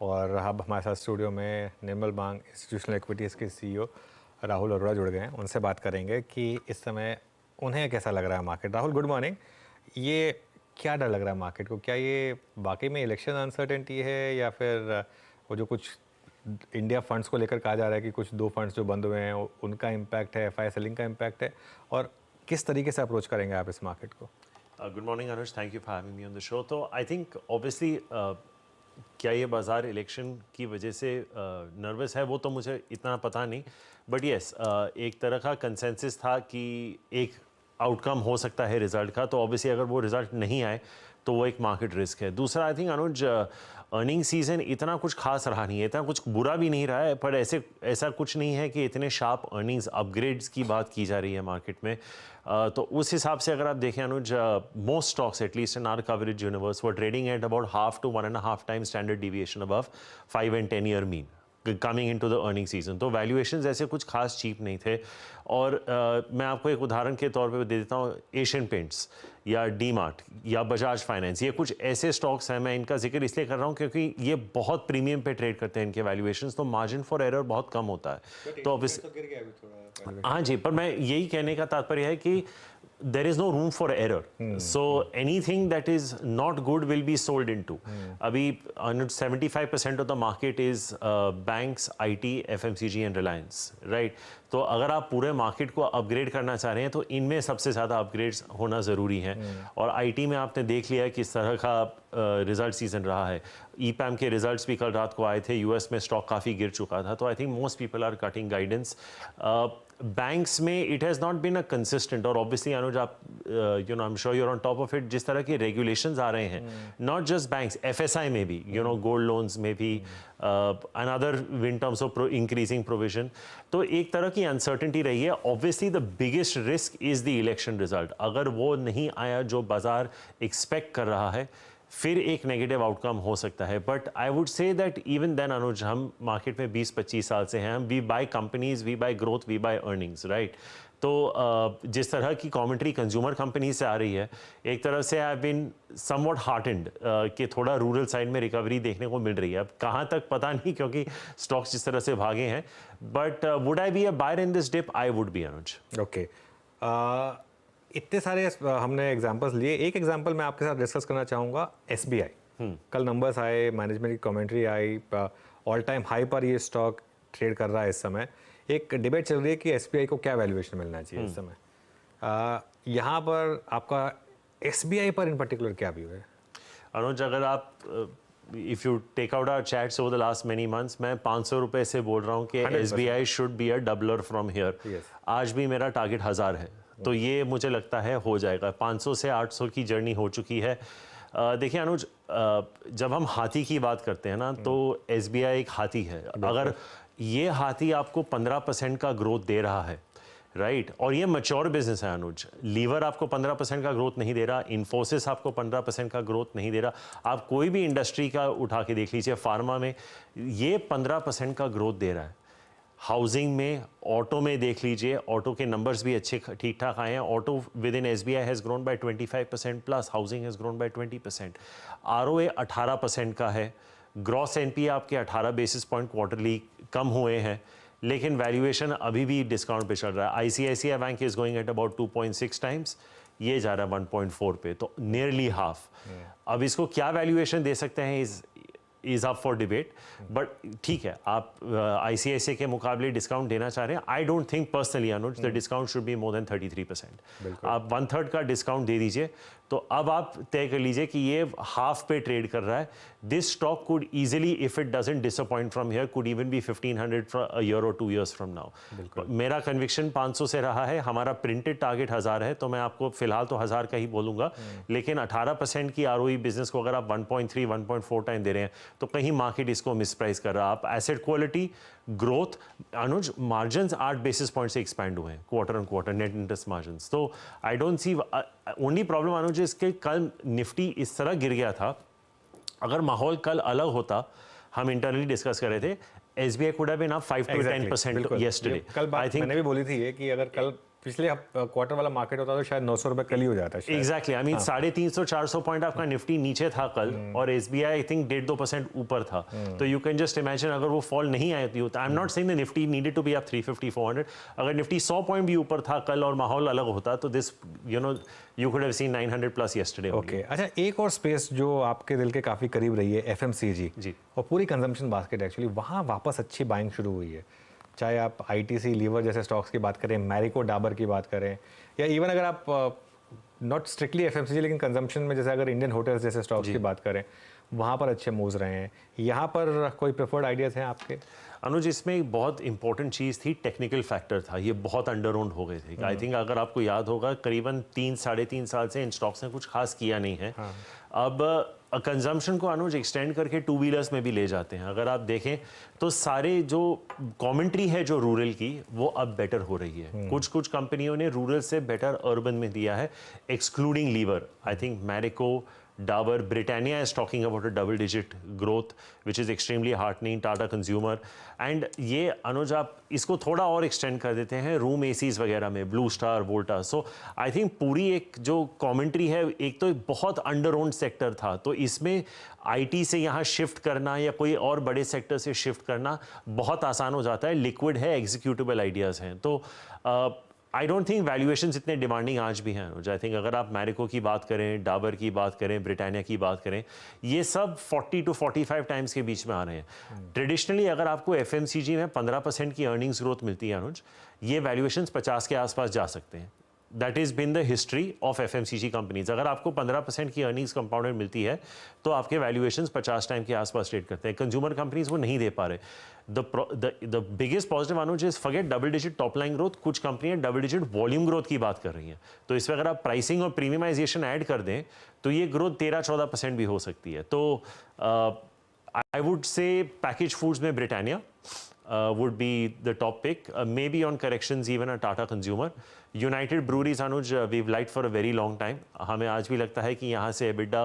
और अब हमारे साथ स्टूडियो में निर्मल बांग इंस्टीट्यूशनल इक्विटीज़ के सीईओ राहुल अरोड़ा जुड़ गए हैं। उनसे बात करेंगे कि इस समय उन्हें कैसा लग रहा है मार्केट। Rahul, good morning. ये क्या डर लग रहा है मार्केट को? क्या ये वाकई में इलेक्शन अनसर्टेनिटी है, या फिर वो जो कुछ इंडिया फंड्स को लेकर कहा जा रहा है कि कुछ दो फंड्स जो बंद हुए हैं उनका इम्पैक्ट है, एफआई सेलिंग का इम्पैक्ट है, और किस तरीके से अप्रोच करेंगे आप इस मार्केट को? Good morning Anuj, thank you for having me on the show. तो आई थिंक ऑब्वियसली क्या ये बाज़ार इलेक्शन की वजह से नर्वस है वो तो मुझे इतना पता नहीं, बट येस एक तरह का कंसेंसस था कि एक आउटकम हो सकता है रिज़ल्ट का, तो ऑब्वियसली अगर वो रिज़ल्ट नहीं आए तो वो एक मार्केट रिस्क है। दूसरा, आई थिंक अनुज, अर्निंग सीजन इतना कुछ खास रहा नहीं है, इतना कुछ बुरा भी नहीं रहा है, पर ऐसा कुछ नहीं है कि इतने शार्प अर्निंग्स अपग्रेड्स की बात की जा रही है मार्केट में। तो उस हिसाब से अगर आप देखें Anuj, most stocks at least in our coverage universe were trading at about half to 1.5 time standard deviation above 5 and 10 year mean coming into the earning season. तो वैल्यूएशंस ऐसे कुछ खास चीप नहीं थे। और मैं आपको एक उदाहरण के तौर पे दे देता हूँ, एशियन पेंट्स या डी मार्ट या बजाज फाइनेंस, ये कुछ ऐसे स्टॉक्स हैं, मैं इनका जिक्र इसलिए कर रहा हूँ क्योंकि ये बहुत प्रीमियम पे ट्रेड करते हैं, इनके वैल्यूएशंस, तो मार्जिन फॉर एरर बहुत कम होता है। तो ऑब्वियसली हाँ जी, पर मैं यही कहने का तात्पर्य है कि there is no room for error. So anything that is not good will be sold into. अभी 75% of the market is banks, IT, FMCG and Reliance, right? तो अगर आप पूरे मार्केट को अपग्रेड करना चाह रहे हैं तो इनमें सबसे ज़्यादा अपग्रेड्स होना ज़रूरी है। और आईटी में आपने देख लिया किस तरह का रिजल्ट सीजन रहा है। ईपैम के रिजल्ट्स भी कल रात को आए थे, यूएस में स्टॉक काफ़ी गिर चुका था, तो I think most people are cutting guidance. Banks में it has not been a consistent, और ऑब्वियसली अनुज आप you know I am sure you are on top of it, जिस तरह के रेगुलेशंस आ रहे हैं, नॉट जस्ट बैंक्स, एफएसआई में भी, यू नो गोल्ड लोन्स में भी, another in terms of increasing provision, तो एक तरह की अनसर्टेनिटी रही है। Obviously the biggest risk is the election result. अगर वो नहीं आया जो बाजार एक्सपेक्ट कर रहा है, फिर एक नेगेटिव आउटकम हो सकता है। But I would say that even then Anuj, हम मार्केट में 20-25 साल से हैं, हम we buy companies, we buy growth, we buy earnings, right? तो जिस तरह की कमेंट्री कंज्यूमर कंपनी से आ रही है, एक तरह से आई बीन समवॉट हार्टेंड कि थोड़ा रूरल साइड में रिकवरी देखने को मिल रही है। अब कहाँ तक पता नहीं, क्योंकि स्टॉक्स जिस तरह से भागे हैं, but would I be a buyer in this dip? I would be Anuj. Okay, इतने सारे हमने एग्जांपल्स लिए, एक एग्जांपल मैं आपके साथ डिस्कस करना चाहूँगा। एसबीआई, कल नंबर्स आए, मैनेजमेंट की कमेंट्री आई, ऑल टाइम हाई पर ये स्टॉक ट्रेड कर रहा है इस समय। एक डिबेट चल रही है कि एसबीआई को क्या वैल्यूएशन मिलना चाहिए इस समय। यहाँ पर आपका एसबीआई पर इन पर्टिकुलर क्या व्यू है? अनुज, अगर आप if you take out our chats over the last many months, मैं 500 रुपये से बोल रहा हूँ कि SBI should be a doubler from here. आज भी मेरा टारगेट 1000 है, तो ये मुझे लगता है हो जाएगा। 500 से 800 की जर्नी हो चुकी है। देखिए अनुज, जब हम हाथी की बात करते हैं ना, तो एसबीआई एक हाथी है। अगर ये हाथी आपको 15% का ग्रोथ दे रहा है, राइट, और ये मैच्योर बिजनेस है अनुज, लीवर आपको 15% का ग्रोथ नहीं दे रहा, इन्फोसिस आपको 15% का ग्रोथ नहीं दे रहा, आप कोई भी इंडस्ट्री का उठा के देख लीजिए, फार्मा में ये 15% का ग्रोथ दे रहा है। हाउसिंग में, ऑटो में देख लीजिए, ऑटो के नंबर्स भी अच्छे ठीक ठाक आए हैं। Auto with in SBI has grown by 25% plus, housing has grown by 20%, ROA 18% का है, ग्रॉस एनपीए आपके 18 बेसिस पॉइंट क्वार्टरली कम हुए हैं, लेकिन वैल्यूएशन अभी भी डिस्काउंट पे चल रहा है। ICICI bank is going at about 2.6 times, ये जा रहा है 1.4 पे, तो नियरली हाफ। अब इसको क्या वैल्यूएशन दे सकते हैं is up for debate, but ठीक है, आप आईसीआईसीआई के मुकाबले डिस्काउंट देना चाह रहे हैं। आई don't think personally Anuj the discount should be more than 33%। आप 1/3 का डिस्काउंट दे दीजिए, तो अब आप तय कर लीजिए कि ये हाफ पे ट्रेड कर रहा है। This stock could easily, if it doesn't disappoint from here, could even be 1500 a year और 2 years फ्रॉम नाउ। मेरा कन्विक्शन 500 से रहा है, हमारा प्रिंटेड टारगेट 1000 है, तो मैं आपको फिलहाल तो 1000 का ही बोलूंगा। लेकिन 18% की आरओई बिजनेस को अगर आप 1.3 1.4 टाइम दे रहे हैं, तो कहीं मार्केट इसको मिसप्राइस कर रहा है। आप asset quality, growth, Anuj, margin 8 basis point से एक्सपैंड हुए हैं quarter on quarter, net interest margin. तो I don't see, only problem Anuj इसके, कल निफ्टी इस तरह गिर गया था। अगर माहौल कल अलग होता, हम इंटरनली डिस्कस कर रहे थे, SBI could have been up 5 to 10% yesterday। कल बात मैंने भी बोली थी ये कि अगर कल पिछले क्वार्टर वाला मार्केट होता तो शायद 900 रुपये कल ही हो जाता है। एग्जैक्टली, आई मीन 350-400 पॉइंट आपका निफ्टी नीचे था कल और SBI आई थिंक 1.5-2% ऊपर था। तो यू कैन जस्ट इमेजिन अगर वो फॉल नहीं आई होती, I am not saying the Nifty needed to be up 350-400, अगर निफ्टी 100 पॉइंट भी ऊपर था कल और माहौल अलग होता तो this you could have seen 900 plus yesterday. Okay, अच्छा, एक और स्पेस जो आपके दिल के काफ़ी करीब रही है FMCG जी, और पूरी कंजम्पशन बास्केट एक्चुअली, वहाँ वापस अच्छी बाइंग शुरू हुई है। चाहे आप ITC लीवर जैसे स्टॉक्स की बात करें, मैरिको डाबर की बात करें, या इवन अगर आप नॉट स्ट्रिक्टली FMCG लेकिन कंजम्पशन में जैसे अगर इंडियन होटल्स जैसे स्टॉक्स की बात करें, वहाँ पर अच्छे मूव्स रहे हैं। यहाँ पर कोई प्रेफर्ड आइडियाज़ हैं आपके? अनुज, इसमें एक बहुत इंपॉर्टेंट चीज़ थी, टेक्निकल फैक्टर था। ये बहुत अंडर ओन्ड हो गए थे। आई थिंक अगर आपको याद होगा करीबन 3-3.5 साल से इन स्टॉक्स ने कुछ खास किया नहीं है। अब कंजम्पशन को अनुज एक्सटेंड करके टू व्हीलर्स में भी ले जाते हैं। अगर आप देखें तो सारे जो कमेंट्री है जो रूरल की, वो अब बेटर हो रही है। कुछ कुछ कंपनियों ने रूरल से बेटर अर्बन में दिया है, excluding Lever. I think Marico, Dabur, Britannia is talking about a double-digit growth, which is extremely heartening. Tata Consumer, and ये अनुज आप इसको थोड़ा और एक्सटेंड कर देते हैं रूम एसीज वगैरह में, Blue Star, Voltas. So I think पूरी एक जो कमेंट्री है, एक तो बहुत अंडर ओन्ड सेक्टर था, तो इसमें IT से यहाँ शिफ्ट करना या कोई और बड़े सेक्टर से शिफ्ट करना बहुत आसान हो जाता है। लिक्विड है, एग्जीक्यूटेबल आइडियाज़ हैं, तो आई डोंट थिंक वैल्यूएशंस इतने डिमांडिंग आज भी हैं अनुज। आई थिंक अगर आप मैरिको की बात करें, डाबर की बात करें, ब्रिटानिया की बात करें, ये सब 40 to 45 टाइम्स के बीच में आ रहे हैं। ट्रेडिशनली अगर आपको FMCG में 15% की अर्निंग्स ग्रोथ मिलती है अनुज, ये वैल्यूएशंस 50 के आसपास जा सकते हैं। That is been the history of FMCG companies. अगर आपको 15% की अर्निंग्स कंपाउंडेड मिलती है तो आपके वैल्यूएशंस 50 टाइम के आसपास ट्रेड करते हैं। कंज्यूमर कंपनीज वो नहीं दे पा रहे। The biggest positive Anuj is forget double digit top line growth, कुछ कंपनियां डबल डिजिट वॉल्यूम ग्रोथ की बात कर रही हैं। तो इसमें अगर आप प्राइसिंग और प्रीमियमाइजेशन ऐड कर दें तो ये ग्रोथ 13-14% भी हो सकती है। तो आई वुड से पैकेज फूड्स में Britannia would be the top pick, maybe on corrections even a Tata Consumer. United Breweries Anuj, we've liked for a very long time. हमें आज भी लगता है कि यहाँ से EBITDA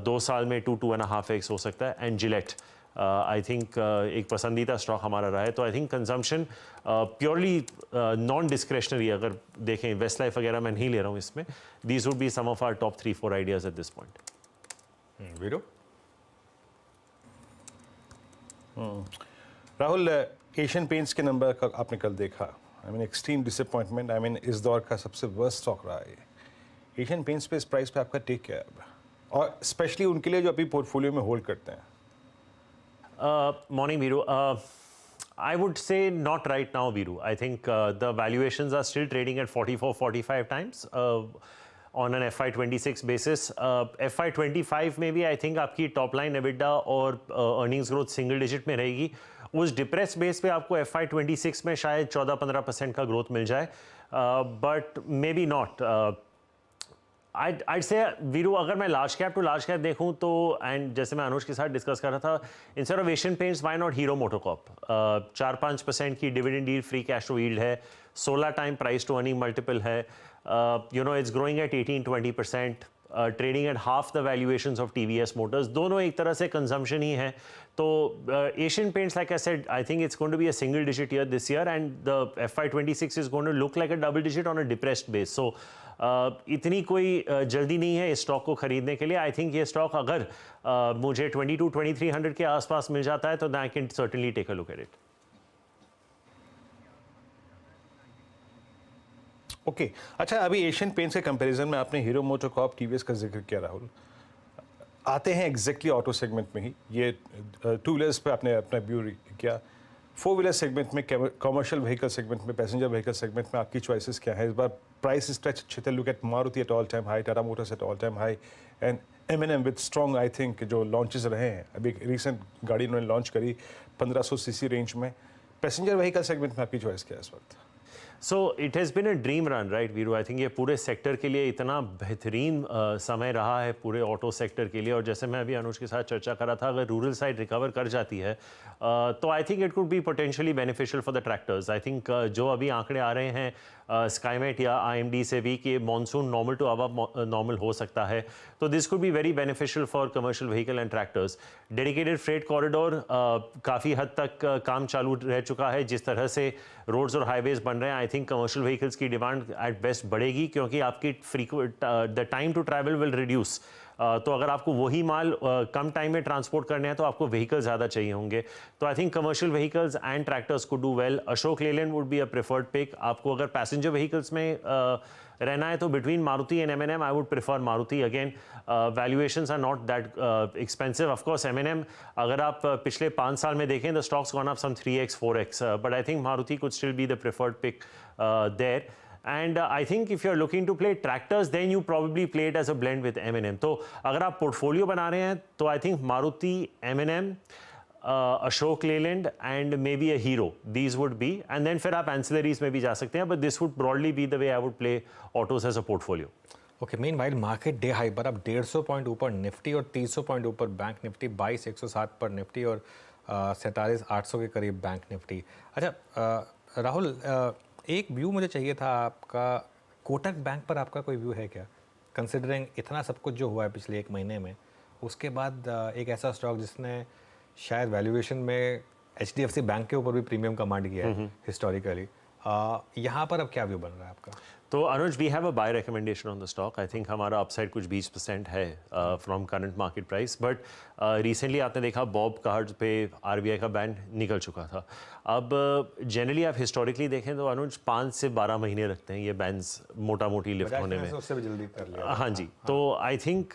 2 साल में 2-2.5x हो सकता है। एंड जिलेट आई थिंक एक पसंदीदा स्टॉक हमारा रहा है। तो I think consumption purely non discretionary अगर देखें, वेस्ट लाइफ वगैरह मैं नहीं ले रहा हूँ इसमें। These would be some of our top 3-4 ideas at this point. Viru? Rahul, Asian Paints के नंबर का आपने कल देखा, I mean extreme disappointment. I mean इस दौर का सबसे वर्स्ट स्टॉक रहा है एशियन पेंट्स पे। इस प्राइस पे आपका टेक क्या है अब, और स्पेशली उनके लिए जो अभी पोर्टफोलियो में होल्ड करते हैं? Morning, Viru. I would say not right now, Viru. I think the valuations are still trading at 44-45 times on an FY26 basis. FY25 में भी I think आपकी top line EBITDA और earnings growth single digit में रहेगी। उस depress base पे आपको FY26 में शायद 14-15% का ग्रोथ मिल जाए, but may be not. I'd say Viru, अगर मैं large cap to large cap देखूं तो, एंड जैसे मैं अनुज के साथ डिस्कस कर रहा था, instead of Asian Paints why not Hero MotoCorp. 4-5% की dividend yield, free cash to yield है, 16 time price to earning multiple है, it's growing at 18-20%, trading at half the valuations of TVS Motors. दोनों एक तरह से कंजम्पशन ही है। तो Asian Paints, like I said, I think it's going to be a single digit year this year, and the FY26 is going to look like a double digit on a depressed base. So इतनी कोई जल्दी नहीं है इस stock को खरीदने के लिए। आई थिंक ये स्टॉक अगर मुझे 22-2300 के आसपास मिल जाता है तो I can certainly take a look at it. Okay, अच्छा, अभी एशियन पेंट्स के कंपैरिजन में आपने हीरो मोटोकॉर्प, TVS का जिक्र किया राहुल। आते हैं एग्जैक्टली ऑटो सेगमेंट में ही। ये टू व्हीलर्स पे आपने अपना व्यू किया। 4 व्हीलर सेगमेंट में, कमर्शियल व्हीकल सेगमेंट में, पैसेंजर व्हीकल सेगमेंट में आपकी चॉइसेस क्या है इस बार? प्राइस स्ट्रेच अच्छे थे। Look at Maruti at all time high, Tata Motors at all time high, and M&M with strong, I think जो लॉन्चेस रहे हैं। अभी रिसेंट गाड़ी उन्होंने लॉन्च करी 1500 cc रेंज में। पैसेंजर व्हीकल सेगमेंट में आपकी चॉइस क्या है इस वक्त? So it has been a dream run, right Veeru? I think ये पूरे सेक्टर के लिए इतना बेहतरीन समय रहा है, पूरे ऑटो सेक्टर के लिए। और जैसे मैं अभी अनुज के साथ चर्चा कर रहा था, अगर रूरल साइड रिकवर कर जाती है तो I think it could be potentially beneficial for the tractors. I think जो अभी आंकड़े आ रहे हैं स्काईमेट या IMD से भी कि monsoon normal to above normal हो सकता है, तो this could be very beneficial for commercial vehicle and tractors. Dedicated freight corridor काफ़ी हद तक काम चालू रह चुका है। जिस तरह से रोड्स और हाईवेज बन रहे हैं, आई थिंक कमर्शियल व्हीकल्स की डिमांड एट बेस्ट बढ़ेगी, क्योंकि आपकी the time to travel will reduce. तो अगर आपको वही माल कम टाइम में ट्रांसपोर्ट करने हैं तो आपको व्हीकल ज़्यादा चाहिए होंगे। तो I think commercial vehicles and tractors को do well. Ashok Leyland would be a preferred pick. आपको अगर पैसेंजर व्हीकल्स में रहना है तो between Maruti and M&M I would prefer Maruti. Again valuations are not that expensive. Of course M&M अगर आप पिछले 5 साल में देखें the stock's gone up some 3x 4x, but I think Maruti could still be the preferred pick there. And I think if you're looking to play tractors, then you probably play it as a blend with M&M. तो अगर आप portfolio बना रहे हैं तो I think Maruti, M&M, Ashok Leyland and maybe a Hero, these would be, and then फिर आप ancillaries में भी जा सकते हैं, but this would broadly be the way I would play autos as a portfolio. Okay, main while market day high पर अब 150 point ऊपर निफ्टी और 300 पॉइंट ऊपर बैंक निफ्टी, 22,107 पर निफ्टी और 47,800 के करीब बैंक निफ्टी। अच्छा राहुल, एक व्यू मुझे चाहिए था आपका, कोटक बैंक पर आपका कोई व्यू है क्या? कंसिडरिंग इतना सब कुछ जो हुआ है पिछले 1 महीने में, उसके बाद एक ऐसा स्टॉक जिसने शायद वैल्यूएशन में HDFC बैंक के ऊपर भी प्रीमियम कमांड किया है हिस्टोरिकली, यहाँ पर अब क्या व्यू बन रहा है आपका? तो Anuj, we have a buy recommendation on the stock. I think हमारा अपसाइड कुछ 20% है from current market price, but recently आपने देखा बॉब कार्ड्स पे RBI का बैन निकल चुका था। अब जनरली आप हिस्टोरिकली देखें तो अनुज 5 से 12 महीने लगते हैं ये बैन्स मोटा मोटी लिफ्ट होने में। उससे भी जल्दी कर लिया। हाँ जी, तो आई थिंक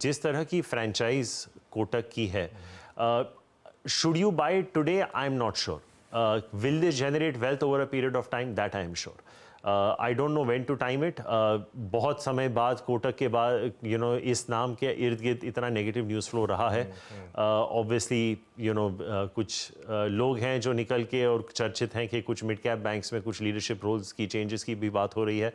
जिस तरह की फ्रेंचाइज कोटक की है, should you buy today? I am not sure. Will this generate wealth over a period of time? That I am sure. I don't know when to time it. बहुत समय बाद कोटक के बाद इस नाम के इर्द गिर्द इतना नेगेटिव न्यूज़ फ्लो रहा है। ऑब्वियसली कुछ लोग हैं जो निकल के और चर्चित हैं कि कुछ मिड कैप बैंक्स में कुछ लीडरशिप रोल्स की चेंजेस की भी बात हो रही है।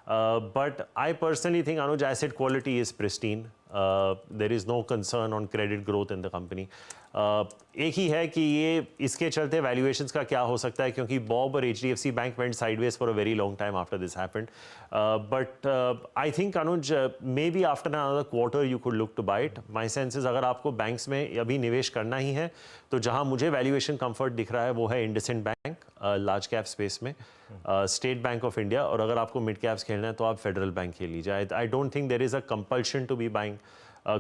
But I personally think Anuj asset quality is pristine. There is no concern on credit growth in the company. एक ही है कि ये इसके चलते वैल्यूएशंस का क्या हो सकता है, क्योंकि बॉब और HDFC Bank went sideways for a very long time after this happened. But I think Anuj may be after another quarter you could look to buy it. My sense is अगर आपको बैंक्स में अभी निवेश करना ही है तो जहां मुझे वैल्यूएशन कंफर्ट दिख रहा है वो है IndusInd bank large cap space में, स्टेट बैंक ऑफ इंडिया, और अगर आपको मिड कैप्स खेलना है तो आप फेडरल बैंक खेल लीजिए। I don't think there is a compulsion to be buying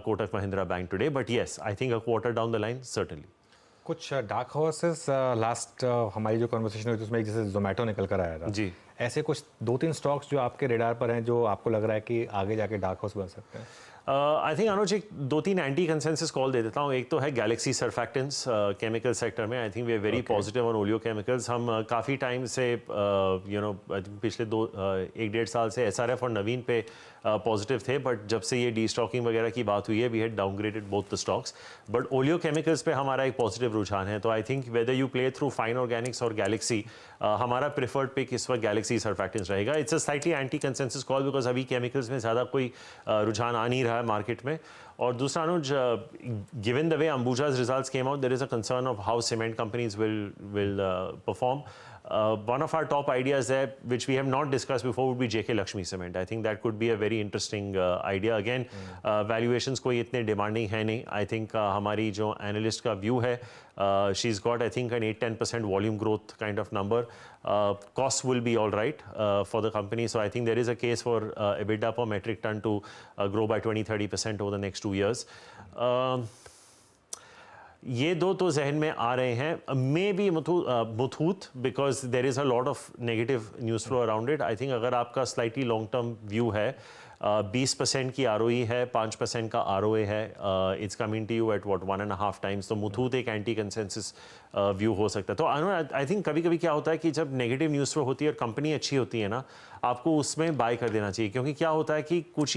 Kotak Mahindra Bank today, but yes, I think a quarter down the line, certainly. कुछ डार्क हॉर्सेस लास्ट हमारी जो कन्वर्सेशन हुई थी उसमें एक जैसे जोमेटो निकल कर आया था जी, ऐसे कुछ 2-3 स्टॉक्स जो आपके रेडार पर हैं जो आपको लग रहा है कि आगे जाके डार्क हॉर्स बन सकते हैं? आई थिंक अनुज एक 2-3 एंटी कंसेंसस कॉल दे देता हूँ। एक तो है गैलेक्सी सर्फैक्टेंट्स केमिकल सेक्टर में। I think we are very positive on oleo chemicals. हम काफ़ी टाइम से पिछले 1-1.5 साल से SRF और नवीन पे पॉजिटिव थे, बट जब से ये डी स्टॉकिंग वगैरह की बात हुई है we had downgraded both the stocks, but oleo chemicals पे हमारा एक पॉजिटिव रुझान है। तो I think whether you play through Fine Organics और गैलेक्सी, हमारा प्रेफर्ड पिक इस वक्त गैलेक्सी सर्फैक्टेंट्स रहेगा। It's a slightly anti consensus call because अभी केमिकल्स में ज़्यादा कोई रुझान आ नहीं रहा है मार्केट में। और दूसरा Anuj, given the way Ambuja's results came out, there is a concern of how cement companies will perform. One of our top ideas there, which we have not discussed before, would be JK Lakshmi Cement. I think that could be a very interesting idea. Again, valuations कोई इतने demanding है नहीं. I think हमारी जो analyst का view है, she's got I think an 8-10% volume growth kind of number. Costs will be all right for the company. So I think there is a case for EBITDA per metric ton to grow by 20-30% over the next 2 years. ये दो तो जहन में आ रहे हैं। May be Muthoot because there is a lot of negative news flow around it. I think अगर आपका स्लाइटली लॉन्ग टर्म व्यू है, 20% की ROE है, 5% का ROA है, it's coming to you at what 1.5 times, तो मुथूत एक एंटी कंसेंसस व्यू हो सकता है। तो आई थिंक कभी कभी क्या होता है कि जब नेगेटिव न्यूज़ फ्लो होती है और कंपनी अच्छी होती है ना, आपको उसमें बाय कर देना चाहिए, क्योंकि क्या होता है कि कुछ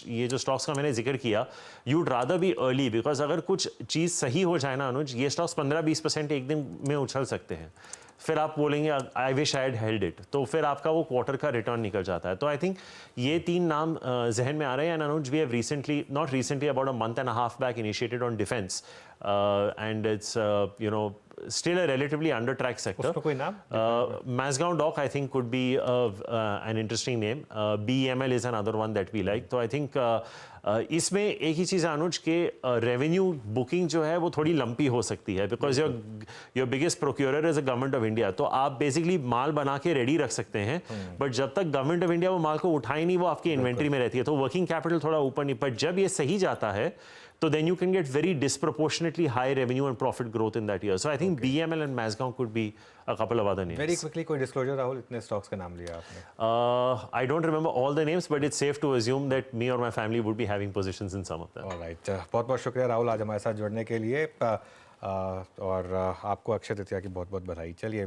ये जो स्टॉक्स का मैंने जिक्र किया, you'd rather be early, because अगर कुछ चीज़ सही हो जाए ना अनुज, ये स्टॉक्स 15-20% एक दिन में उछल सकते हैं। फिर आप बोलेंगे I wish I had held it, तो फिर आपका वो क्वार्टर का रिटर्न निकल जाता है। तो आई थिंक ये 3 नाम जहन में आ रहे हैं। And Anuj, we have recently, not recently, about a month and a half back, initiated on defense, and it's still a relatively under tracked sector. उसमें कोई नाम? Mazgaon Dock, I think, could be an interesting name. BEML is another one that we like. तो I think इसमें एक ही चीज़ है अनुज के revenue booking जो है वो थोड़ी लंपी हो सकती है because your biggest procurer is a government of India. तो आप बेसिकली माल बना के रेडी रख सकते हैं बट जब तक गवर्नमेंट ऑफ इंडिया वो माल को उठाई नहीं वो आपकी इन्वेंट्री में रहती है तो वर्किंग कैपिटल थोड़ा ऊपर नहीं. बट जब ये सही जाता है so then you can get very disproportionately high revenue and profit growth in that year. So I think BML and Mazgaon could be a couple of other names. Very quickly, कोई disclosure Rahul, इतने stocks का नाम लिया आपने. I don't remember all the names, but it's safe to assume that me or my family would be having positions in some of them. All right. बहुत बहुत शुक्रिया राहुल आज हमारे साथ जुड़ने के लिए और आपको अक्षय तृतीया की बहुत बहुत बधाई. चलिए